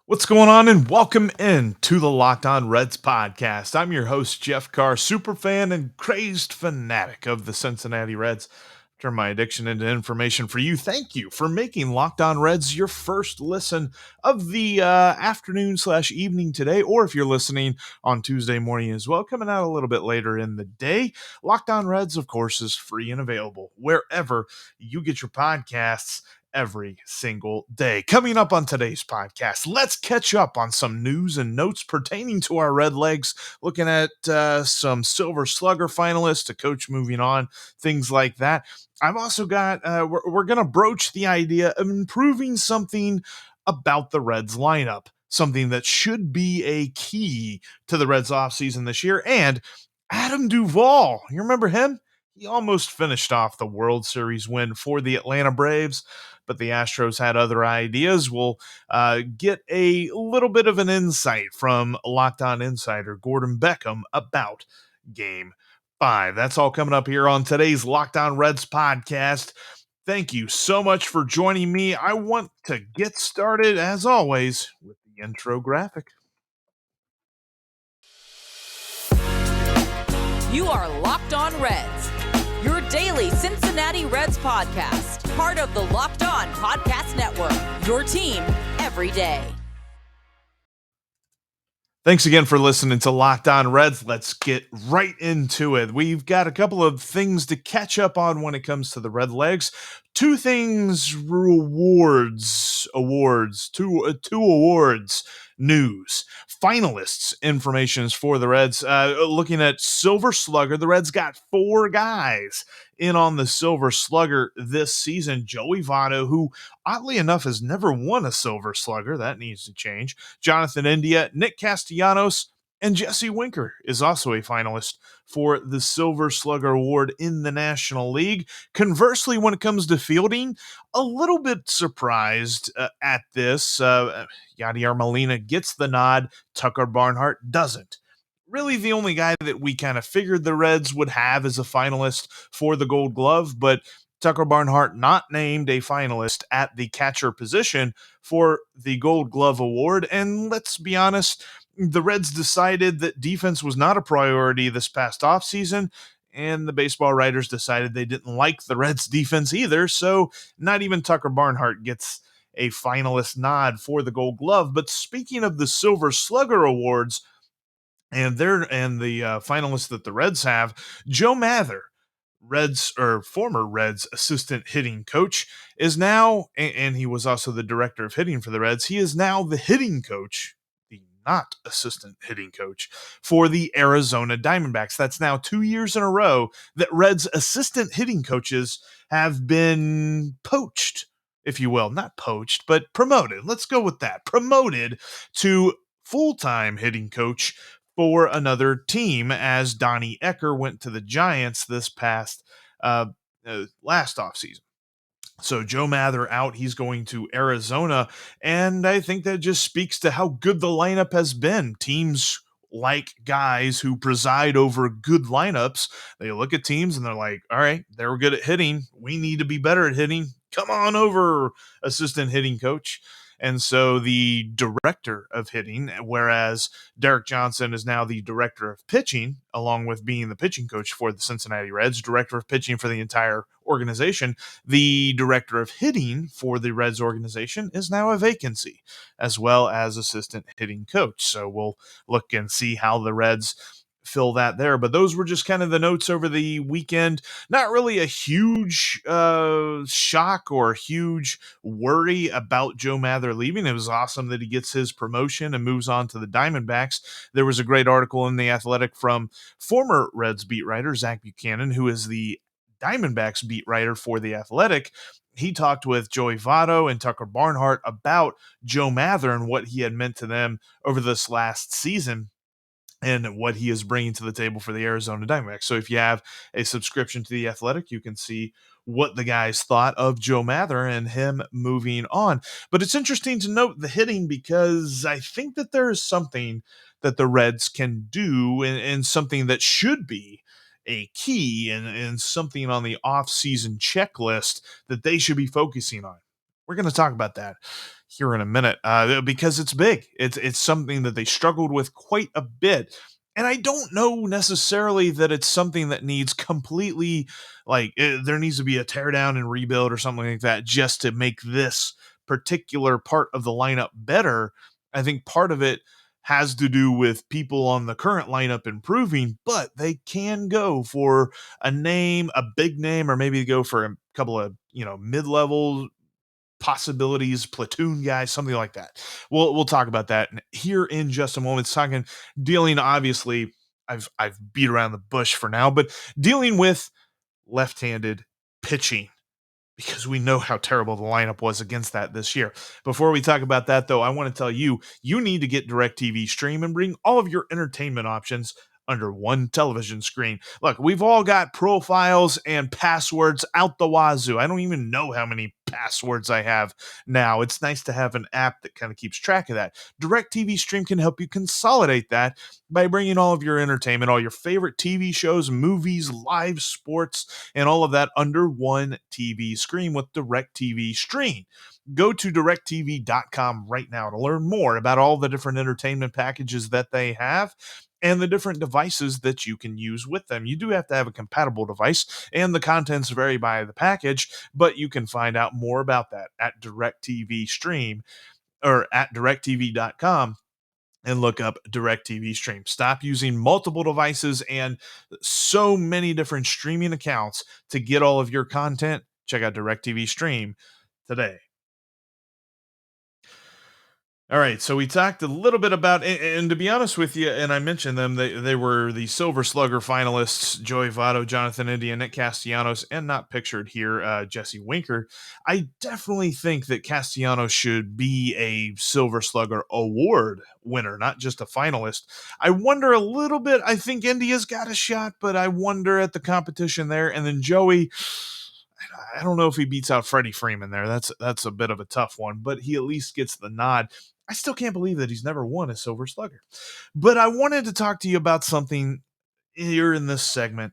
What's going on, and welcome in to the Locked On Reds podcast. I'm your host, Jeff Carr, superfan and crazed fanatic of the Cincinnati Reds. Turn my addiction into information for you. Thank you for making Locked On Reds your first listen of the afternoon / evening today, or if you're listening on Tuesday morning as well, coming out a little bit later in the day. Locked On Reds, of course, is free and available wherever you get your podcasts every single day. Coming up on today's podcast, let's catch up on some news and notes pertaining to our Red Legs, looking at some Silver Slugger finalists, a coach moving on, things like that. I've also got, we're going to broach the idea of improving something about the Reds lineup, something that should be a key to the Reds offseason this year. And Adam Duvall, you remember him? He almost finished off the World Series win for the Atlanta Braves, but the Astros had other ideas. We'll get a little bit of an insight from Locked On Insider Gordon Beckham about Game 5. That's all coming up here on today's Locked On Reds podcast. Thank you so much for joining me. I want to get started, as always, with the intro graphic. You are Locked On Reds, your daily Cincinnati Reds podcast, part of the Locked On Podcast Network, your team every day. Thanks again for listening to Locked On Reds. Let's get right into it. We've got a couple of things to catch up on when it comes to the Red Legs. Two things, two awards news. Finalists informations for the Reds. Looking at Silver Slugger, the Reds got 4 guys in on the Silver Slugger this season. Joey Votto, who oddly enough has never won a Silver Slugger. That needs to change. Jonathan India, Nick Castellanos, and Jesse Winker is also a finalist for the Silver Slugger Award in the National League. Conversely, when it comes to fielding, a little bit surprised at this. Yadier Molina gets the nod. Tucker Barnhart doesn't. Really the only guy that we kind of figured the Reds would have as a finalist for the Gold Glove, but Tucker Barnhart not named a finalist at the catcher position for the Gold Glove Award. And let's be honest, the Reds decided that defense was not a priority this past offseason, and the baseball writers decided they didn't like the Reds' defense either, so not even Tucker Barnhart gets a finalist nod for the Gold Glove. But speaking of the Silver Slugger Awards and the finalists that the Reds have, Joe Mather, former Reds assistant hitting coach, is now, and he was also the director of hitting for the Reds. He is now the hitting coach, the not assistant hitting coach, for the Arizona Diamondbacks. That's now 2 years in a row that Reds assistant hitting coaches have been poached, if you will. Not poached, but promoted. Let's go with that. Promoted to full-time hitting coach for another team, as Donnie Ecker went to the Giants this past last offseason. So Joe Mather out, he's going to Arizona, and I think that just speaks to how good the lineup has been. Teams like guys who preside over good lineups. They look at teams and they're like, all right, they're good at hitting. We need to be better at hitting. Come on over, assistant hitting coach. And so the director of hitting, whereas Derek Johnson is now the director of pitching, along with being the pitching coach for the Cincinnati Reds, director of pitching for the entire organization, the director of hitting for the Reds organization is now a vacancy, as well as assistant hitting coach. So we'll look and see how the Reds fill that there. But those were just kind of the notes over the weekend. Not really a huge shock or huge worry about Joe Mather leaving. It was awesome that he gets his promotion and moves on to the Diamondbacks. There was a great article in The Athletic from former Reds beat writer Zach Buchanan, who is the Diamondbacks beat writer for The Athletic. He talked with Joey Votto and Tucker Barnhart about Joe Mather and what he had meant to them over this last season and what he is bringing to the table for the Arizona Diamondbacks. So if you have a subscription to The Athletic, you can see what the guys thought of Joe Mather and him moving on. But it's interesting to note the hitting, because I think that there is something that the Reds can do, and something that should be a key and something on the off-season checklist that they should be focusing on. We're going to talk about that here in a minute because it's big. It's something that they struggled with quite a bit. And I don't know necessarily that it's something that needs completely there needs to be a tear down and rebuild or something like that just to make this particular part of the lineup better. I think part of it has to do with people on the current lineup improving, but they can go for a name, a big name, or maybe go for a couple of, mid-level possibilities, platoon guys, something like that. We'll talk about that here in just a moment. Dealing obviously, I've beat around the bush for now, but dealing with left-handed pitching because we know how terrible the lineup was against that this year. Before we talk about that, though, I want to tell you, you need to get DirecTV Stream and bring all of your entertainment options under one television screen. Look, we've all got profiles and passwords out the wazoo. I don't even know how many passwords I have now. It's nice to have an app that kind of keeps track of that. DirecTV Stream can help you consolidate that by bringing all of your entertainment, all your favorite TV shows, movies, live sports, and all of that under one TV screen with DirecTV Stream. Go to directtv.com right now to learn more about all the different entertainment packages that they have and the different devices that you can use with them. You do have to have a compatible device, and the contents vary by the package, but you can find out more about that at DirecTV Stream or at directtv.com and look up DirecTV Stream. Stop using multiple devices and so many different streaming accounts to get all of your content. Check out DirecTV Stream today. All right, so we talked a little bit about, and to be honest with you, and I mentioned them, they were the Silver Slugger finalists, Joey Votto, Jonathan India, Nick Castellanos, and not pictured here, Jesse Winker. I definitely think that Castellanos should be a Silver Slugger award winner, not just a finalist. I wonder a little bit, I think India's got a shot, but I wonder at the competition there, and then Joey, I don't know if he beats out Freddie Freeman there. That's a bit of a tough one, but he at least gets the nod. I still can't believe that he's never won a Silver Slugger. But I wanted to talk to you about something here in this segment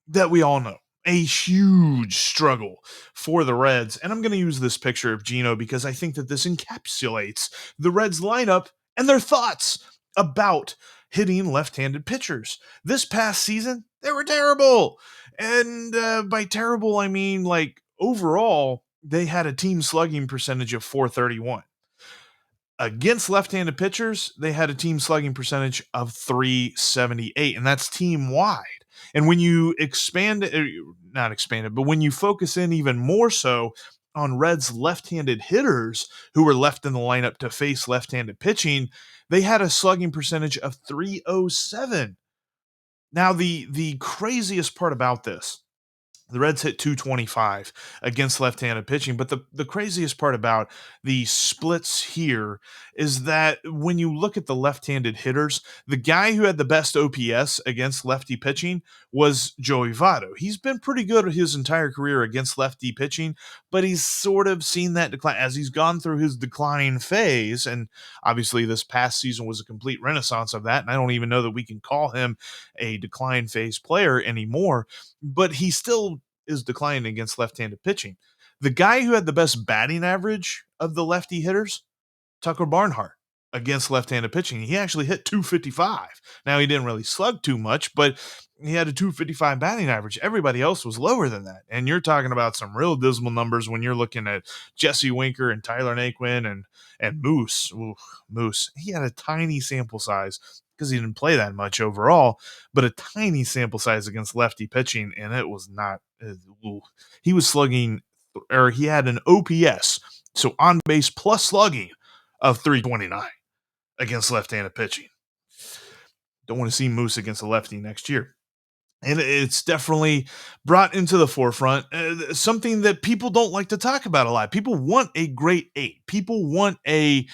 that we all know. A huge struggle for the Reds. And I'm going to use this picture of Gino because I think that this encapsulates the Reds lineup and their thoughts about hitting left-handed pitchers. This past season, they were terrible. And by terrible, I mean overall, they had a team slugging percentage of .431. Against left-handed pitchers, they had a team slugging percentage of .378, and that's team wide. And when you not expand it, but when you focus in even more so on Reds left-handed hitters who were left in the lineup to face left-handed pitching, they had a slugging percentage of .307. Now, the craziest part about this, the Reds hit .225 against left-handed pitching, but the craziest part about the splits here is that when you look at the left-handed hitters, the guy who had the best OPS against lefty pitching was Joey Votto. He's been pretty good his entire career against lefty pitching, but he's sort of seen that decline as he's gone through his decline phase, and obviously this past season was a complete renaissance of that, and I don't even know that we can call him a decline phase player anymore, but he still is declining against left-handed pitching. The guy who had the best batting average of the lefty hitters, Tucker Barnhart, against left-handed pitching. He actually hit .255. Now, he didn't really slug too much, but he had a .255 batting average. Everybody else was lower than that. And you're talking about some real dismal numbers when you're looking at Jesse Winker and Tyler Naquin and Moose. Ooh, Moose. He had a tiny sample size because he didn't play that much overall, but a tiny sample size against lefty pitching, and it was not. He was slugging, or he had an OPS, so on base plus slugging, of .329 against left-handed pitching. Don't want to see Moose against a lefty next year. And it's definitely brought into the forefront something that people don't like to talk about a lot. People want a great eight. People want a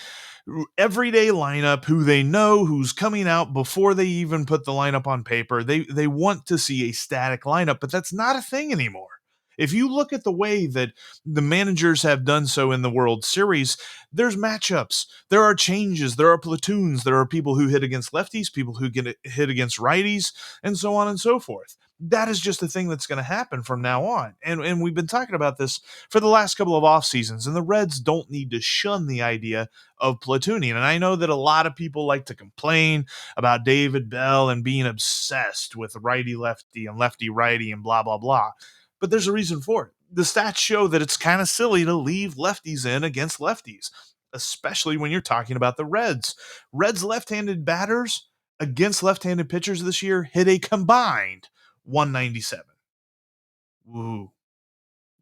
everyday lineup who they know who's coming out before they even put the lineup on paper. They want to see a static lineup, but that's not a thing anymore. If you look at the way that the managers have done so in the World Series, there's matchups, there are changes, there are platoons, there are people who hit against lefties, people who get hit against righties, and so on and so forth. That is just a thing that's going to happen from now on. And we've been talking about this for the last couple of off seasons, and the Reds don't need to shun the idea of platooning. And I know that a lot of people like to complain about David Bell and being obsessed with righty lefty and lefty righty and blah blah blah. But there's a reason for it. The stats show that it's kind of silly to leave lefties in against lefties, especially when you're talking about the Reds. Reds left-handed batters against left-handed pitchers this year hit a combined 197. Ooh,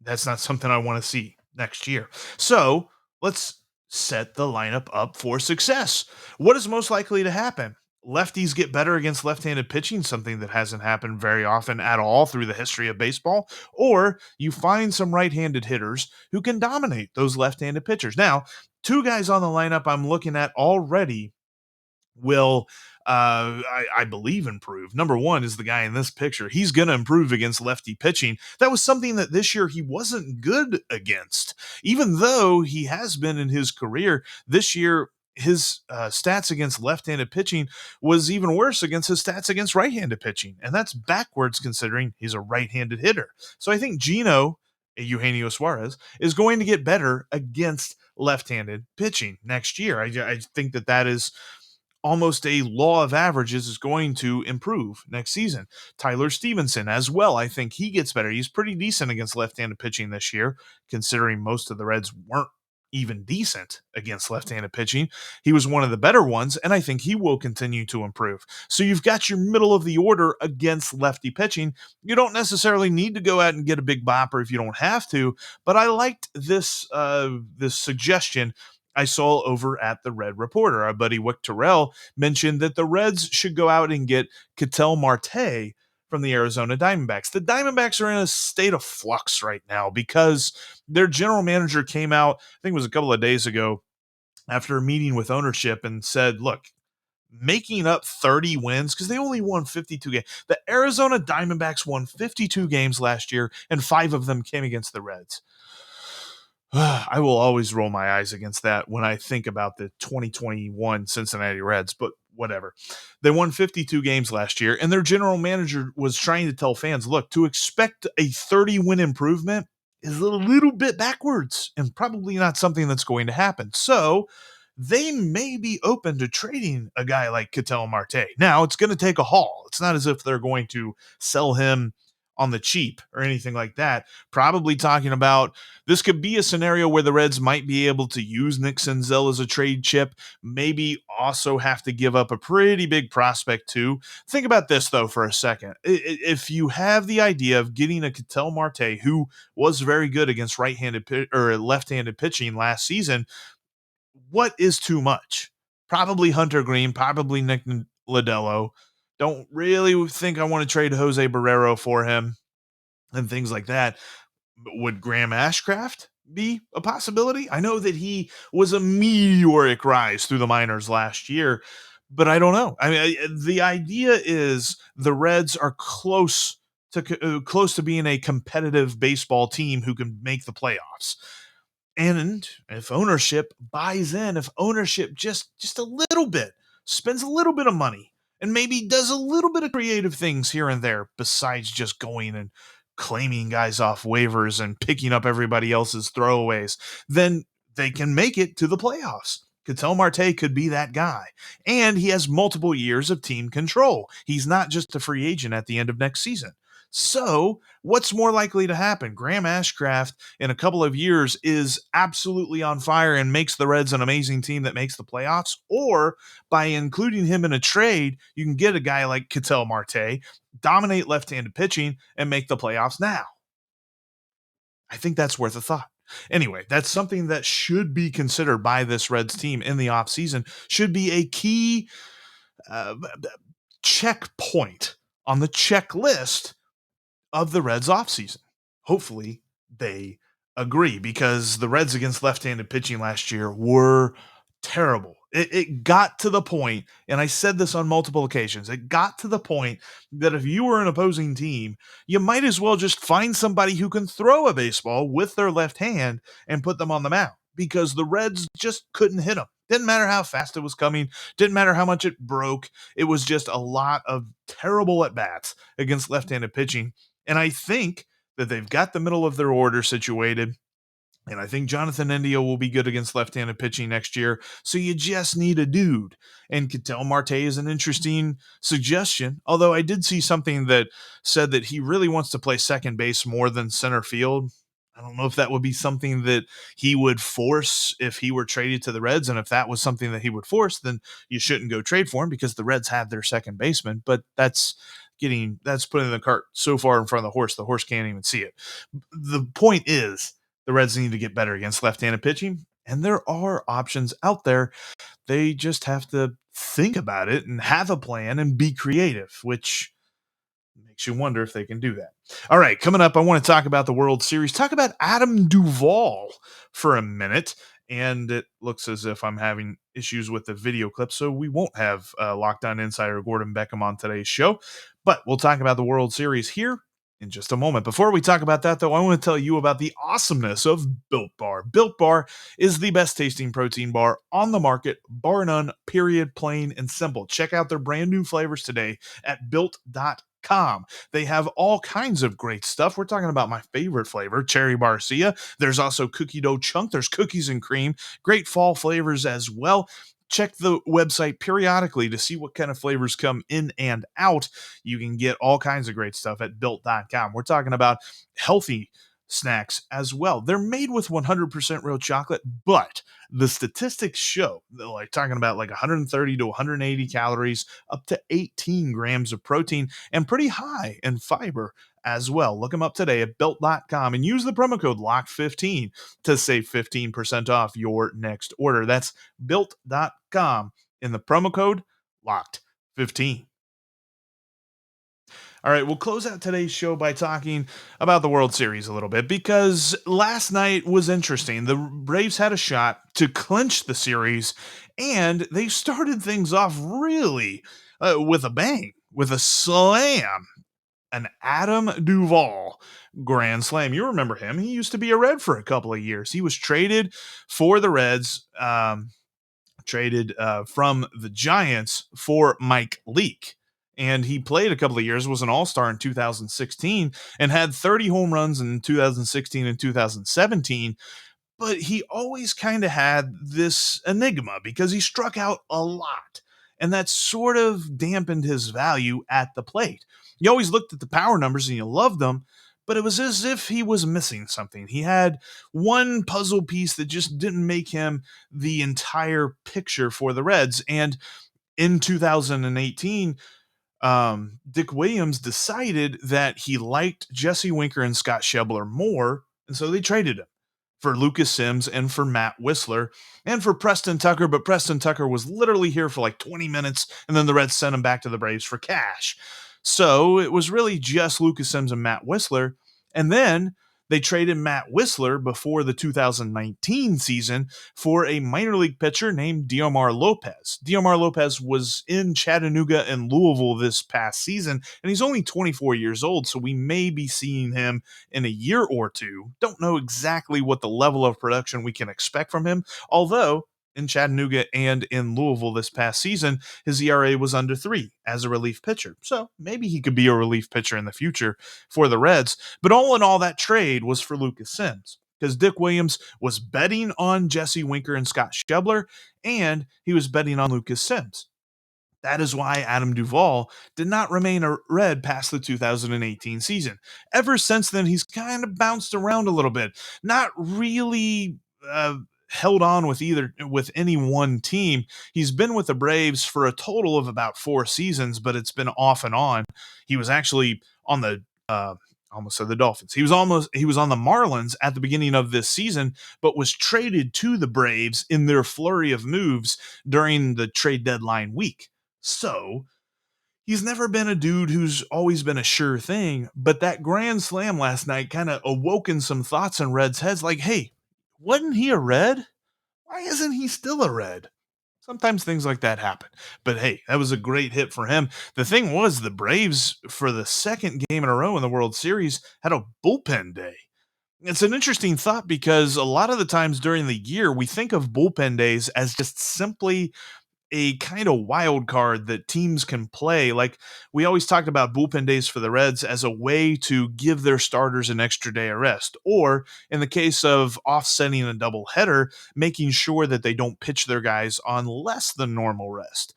that's not something I want to see next year. So let's set the lineup up for success. What is most likely to happen? Lefties get better against left-handed pitching, something that hasn't happened very often at all through the history of baseball, or you find some right-handed hitters who can dominate those left-handed pitchers. Now, two guys on the lineup I'm looking at already will I believe improve. Number one is the guy in this picture. He's going to improve against lefty pitching. That was something that this year he wasn't good against, even though he has been in his career. This year, his stats against left-handed pitching was even worse against his stats against right-handed pitching, and that's backwards considering he's a right-handed hitter. So I think Gino Eugenio Suarez is going to get better against left-handed pitching next year. I think that is almost a law of averages, is going to improve next season. Tyler Stevenson as well. I think he gets better. He's pretty decent against left-handed pitching this year, considering most of the Reds weren't even decent against left-handed pitching. He was one of the better ones, and I think he will continue to improve. So you've got your middle of the order against lefty pitching. You don't necessarily need to go out and get a big bopper if you don't have to, but I liked this suggestion I saw over at the Red Reporter. Our buddy Wick Terrell mentioned that the Reds should go out and get Ketel Marte from the Arizona Diamondbacks. The Diamondbacks are in a state of flux right now because their general manager came out, I think it was a couple of days ago, after a meeting with ownership and said, look, making up 30 wins, because they only won 52 games. The Arizona Diamondbacks won 52 games last year, and 5 of them came against the Reds. I will always roll my eyes against that when I think about the 2021 Cincinnati Reds, but whatever. They won 52 games last year, and their general manager was trying to tell fans, look, to expect a 30-win improvement is a little bit backwards and probably not something that's going to happen. So they may be open to trading a guy like Ketel Marte. Now, it's going to take a haul. It's not as if they're going to sell him on the cheap or anything like that. Probably talking about this could be a scenario where the Reds might be able to use Nick Senzel as a trade chip, maybe also have to give up a pretty big prospect too. Think about this though for a second. If you have the idea of getting a Ketel Marte, who was very good against right-handed or left-handed pitching last season, what is too much? Probably Hunter Green, probably Nick Lodolo. Don't really think I want to trade Jose Barrero for him and things like that. Would Graham Ashcraft be a possibility? I know that he was a meteoric rise through the minors last year, but I don't know. I mean, the idea is the Reds are close to being a competitive baseball team who can make the playoffs. And if ownership buys in, if ownership just a little bit, spends a little bit of money, and maybe does a little bit of creative things here and there besides just going and claiming guys off waivers and picking up everybody else's throwaways, then they can make it to the playoffs. Ketel Marte could be that guy. And he has multiple years of team control. He's not just a free agent at the end of next season. So, what's more likely to happen? Graham Ashcraft in a couple of years is absolutely on fire and makes the Reds an amazing team that makes the playoffs, or by including him in a trade, you can get a guy like Ketel Marte, dominate left-handed pitching, and make the playoffs now. I think that's worth a thought. Anyway, that's something that should be considered by this Reds team in the offseason, should be a key checkpoint on the checklist of the Reds offseason. Hopefully they agree, because the Reds against left-handed pitching last year were terrible. It got to the point, and I said this on multiple occasions, it got to the point that if you were an opposing team, you might as well just find somebody who can throw a baseball with their left hand and put them on the mound, because the Reds just couldn't hit them. Didn't matter how fast it was coming, didn't matter how much it broke. It was just a lot of terrible at bats against left handed pitching. And I think that they've got the middle of their order situated. And I think Jonathan India will be good against left-handed pitching next year. So you just need a dude. And Ketel Marte is an interesting suggestion. Although I did see something that said that he really wants to play second base more than center field. I don't know if that would be something that he would force if he were traded to the Reds. And if that was something that he would force, then you shouldn't go trade for him because the Reds have their second baseman. But that's putting the cart so far in front of the horse can't even see it. The point is, the Reds need to get better against left-handed pitching, and there are options out there. They just have to think about it and have a plan and be creative, which makes you wonder if they can do that. All right, coming up, I want to talk about the World Series, talk about Adam Duvall for a minute. And it looks as if I'm having issues with the video clip, so we won't have Locked On Insider Gordon Beckham on today's show. But we'll talk about the World Series here in just a moment. Before we talk about that, though, I want to tell you about the awesomeness of Built Bar. Built Bar is the best tasting protein bar on the market, bar none, period, plain and simple. Check out their brand new flavors today at built.com. They have all kinds of great stuff. We're talking about my favorite flavor, Cherry Barcia. There's also cookie dough chunk. There's cookies and cream. Great fall flavors as well. Check the website periodically to see what kind of flavors come in and out. You can get all kinds of great stuff at built.com. We're talking about healthy snacks as well. They're made with 100% real chocolate, but the statistics show that, like, talking about like 130 to 180 calories, up to 18 grams of protein, and pretty high in fiber as well. Look them up today at built.com and use the promo code LOCK15 to save 15% off your next order. That's built.com in the promo code LOCKED15. All right, we'll close out today's show by talking about the World Series a little bit because last night was interesting. The Braves had a shot to clinch the series, and they started things off really with a bang, with a slam. An Adam Duvall grand slam. You remember him. He used to be a Red for a couple of years. He was traded for the Reds, from the Giants for Mike Leake. And he played a couple of years, was an all-star in 2016, and had 30 home runs in 2016 and 2017. But he always kind of had this enigma because he struck out a lot. And that sort of dampened his value at the plate. You always looked at the power numbers and you loved them, but it was as if he was missing something. He had one puzzle piece that just didn't make him the entire picture for the Reds. And in 2018, Dick Williams decided that he liked Jesse Winker and Scott Schebler more, and so they traded him for Lucas Sims and for Matt Whistler and for Preston Tucker, but Preston Tucker was literally here for like 20 minutes, and then the Reds sent him back to the Braves for cash. So it was really just Lucas Sims and Matt Whistler, and then they traded Matt Whistler before the 2019 season for a minor league pitcher named Diomar Lopez. Diomar Lopez was in Chattanooga and Louisville this past season, and he's only 24 years old, so we may be seeing him in a year or two. Don't know exactly what the level of production we can expect from him, although in Chattanooga and in Louisville this past season, his ERA was under 3 as a relief pitcher. So maybe he could be a relief pitcher in the future for the Reds. But all in all, that trade was for Lucas Sims because Dick Williams was betting on Jesse Winker and Scott Schebler, and he was betting on Lucas Sims. That is why Adam Duvall did not remain a Red past the 2018 season. Ever since then, he's kind of bounced around a little bit. Not really held on with any one team. He's been with the Braves for a total of about 4 seasons, but it's been off and on. He was actually on the almost said the Dolphins. He was on the Marlins at the beginning of this season, but was traded to the Braves in their flurry of moves during the trade deadline week. So he's never been a dude who's always been a sure thing, but that grand slam last night kind of awoken some thoughts in Reds' heads like, hey, wasn't he a Red? Why isn't he still a Red? Sometimes things like that happen. But hey, that was a great hit for him. The thing was, the Braves, for the second game in a row in the World Series, had a bullpen day. It's an interesting thought because a lot of the times during the year, we think of bullpen days as just simply a kind of wild card that teams can play. Like we always talked about bullpen days for the Reds as a way to give their starters an extra day of rest, or in the case of offsetting a doubleheader, making sure that they don't pitch their guys on less than normal rest.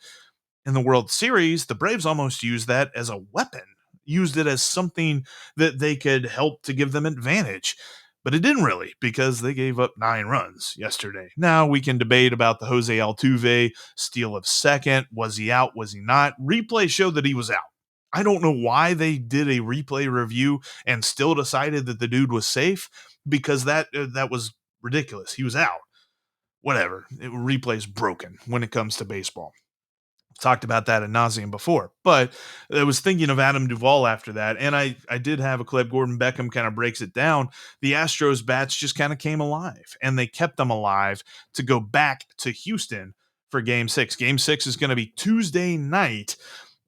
In the World Series, the Braves almost used that as a weapon, used it as something that they could help to give them advantage. But it didn't really because they gave up 9 runs yesterday. Now we can debate about the Jose Altuve steal of second. Was he out? Was he not? Replay showed that he was out. I don't know why they did a replay review and still decided that the dude was safe because that was ridiculous. He was out. Whatever. Replay's broken when it comes to baseball. Talked about that ad nauseum before, but I was thinking of Adam Duvall after that, and I did have a clip. Gordon Beckham kind of breaks it down. The Astros bats just kind of came alive, and they kept them alive to go back to Houston for Game 6. Game 6 is going to be Tuesday night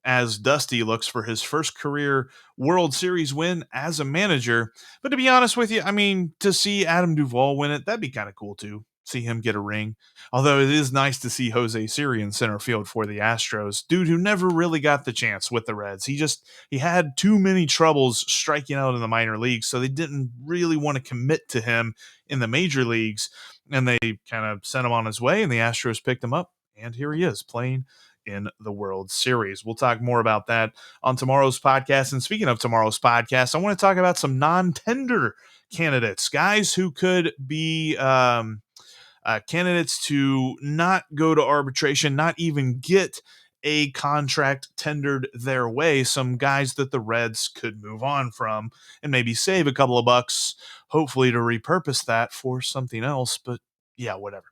as Dusty looks for his first career World Series win as a manager. But to be honest with you, I mean, to see Adam Duvall win it, that'd be kind of cool too. See him get a ring. Although it is nice to see Jose Siri in center field for the Astros, dude who never really got the chance with the Reds. He had too many troubles striking out in the minor leagues, so they didn't really want to commit to him in the major leagues, and they kind of sent him on his way, and the Astros picked him up, and here he is playing in the World Series. We'll talk more about that on tomorrow's podcast. And speaking of tomorrow's podcast, I want to talk about some non-tender candidates, guys who could be candidates to not go to arbitration, not even get a contract tendered their way. Some guys that the Reds could move on from and maybe save a couple of bucks, hopefully to repurpose that for something else. But yeah, whatever.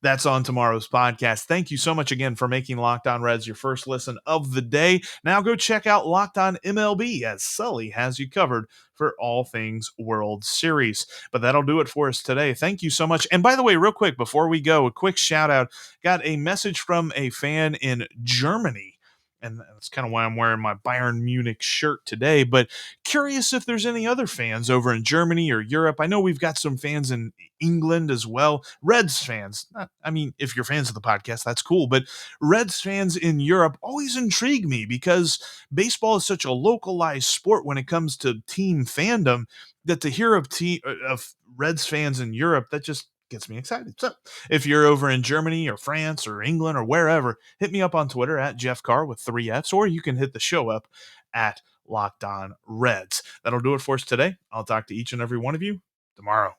That's on tomorrow's podcast. Thank you so much again for making Locked On Reds your first listen of the day. Now go check out Locked On MLB as Sully has you covered for all things World Series. But that'll do it for us today. Thank you so much. And by the way, real quick, before we go, a quick shout out. Got a message from a fan in Germany. And that's kind of why I'm wearing my Bayern Munich shirt today. But curious if there's any other fans over in Germany or Europe. I know we've got some fans in England as well. Reds fans. I mean, if you're fans of the podcast, that's cool. But Reds fans in Europe always intrigue me because baseball is such a localized sport when it comes to team fandom that to hear of Reds fans in Europe, that just gets me excited. So if you're over in Germany or France or England or wherever, hit me up on Twitter at Jeff Carr with 3 Fs, or you can hit the show up at Locked On Reds. That'll do it for us today. I'll talk to each and every one of you tomorrow.